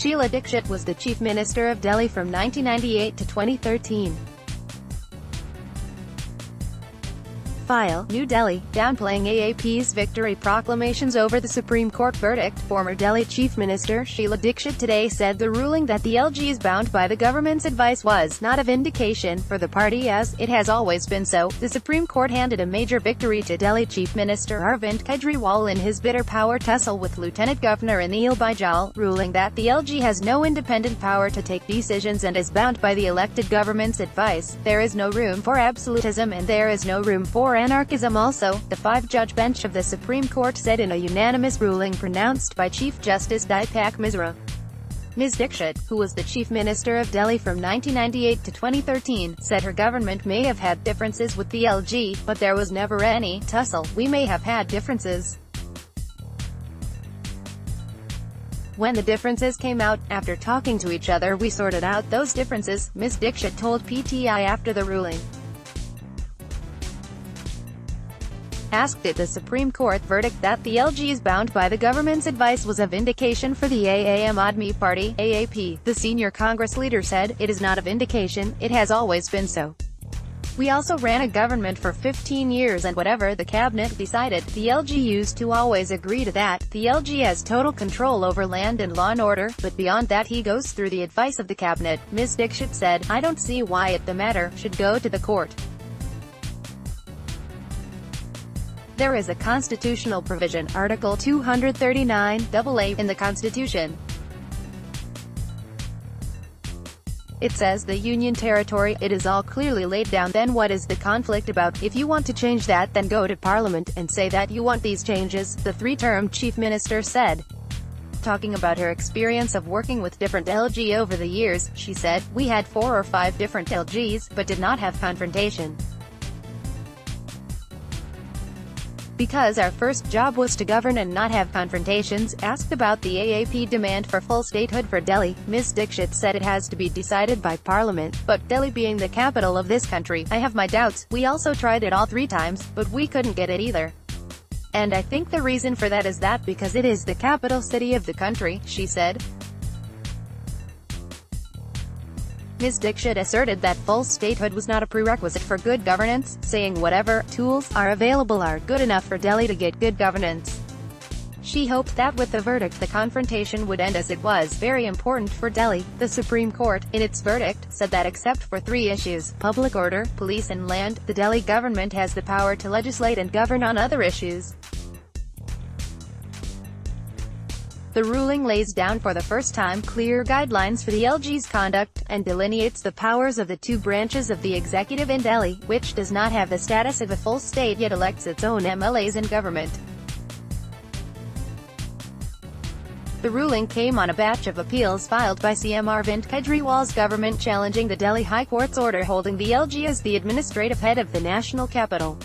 Sheila Dikshit was the Chief Minister of Delhi from 1998 to 2013. File, New Delhi, downplaying AAP's victory proclamations over the Supreme Court verdict. Former Delhi Chief Minister Sheila Dikshit today said the ruling that the LG is bound by the government's advice was not a vindication for the party, as it has always been so. The Supreme Court handed a major victory to Delhi Chief Minister Arvind Kejriwal in his bitter power tussle with Lieutenant Governor Anil Baijal, ruling that the LG has no independent power to take decisions and is bound by the elected government's advice. There is no room for absolutism and there is no room for anarchism also, the five-judge bench of the Supreme Court said in a unanimous ruling pronounced by Chief Justice Deepak Misra. Ms. Dikshit, who was the Chief Minister of Delhi from 1998 to 2013, said her government may have had differences with the LG, but there was never any tussle. We may have had differences. When the differences came out, after talking to each other we sorted out those differences, Ms. Dikshit told PTI after the ruling. Asked if the Supreme Court verdict that the LG is bound by the government's advice was a vindication for the Aam Aadmi Party, AAP, the senior Congress leader said, "It is not a vindication, it has always been so. We also ran a government for 15 years and whatever the cabinet decided, the LG used to always agree to that. The LG has total control over land and law and order, but beyond that he goes through the advice of the cabinet." Ms. Dikshit said, "I don't see why the matter should go to the court. There is a constitutional provision, Article 239AA, in the Constitution. It says the Union Territory. It is all clearly laid down. Then what is the conflict about? If you want to change that, then go to Parliament and say that you want these changes," the three-term Chief Minister said. Talking about her experience of working with different LG over the years, she said, "We had 4 or 5 different LGs, but did not have confrontation. Because our first job was to govern and not have confrontations." Asked about the AAP demand for full statehood for Delhi, Ms. Dikshit said it has to be decided by Parliament, but Delhi being the capital of this country, I have my doubts. We also tried it all 3 times, but we couldn't get it either. And I think the reason for that is that because it is the capital city of the country, she said. Ms. Dikshit asserted that full statehood was not a prerequisite for good governance, saying whatever tools are available are good enough for Delhi to get good governance. She hoped that with the verdict the confrontation would end, as it was very important for Delhi. The Supreme Court, in its verdict, said that except for 3 issues, public order, police and land, the Delhi government has the power to legislate and govern on other issues. The ruling lays down for the first time clear guidelines for the LG's conduct, and delineates the powers of the 2 branches of the executive in Delhi, which does not have the status of a full state yet elects its own MLAs in government. The ruling came on a batch of appeals filed by CM Arvind Kejriwal's government challenging the Delhi High Court's order holding the LG as the administrative head of the national capital.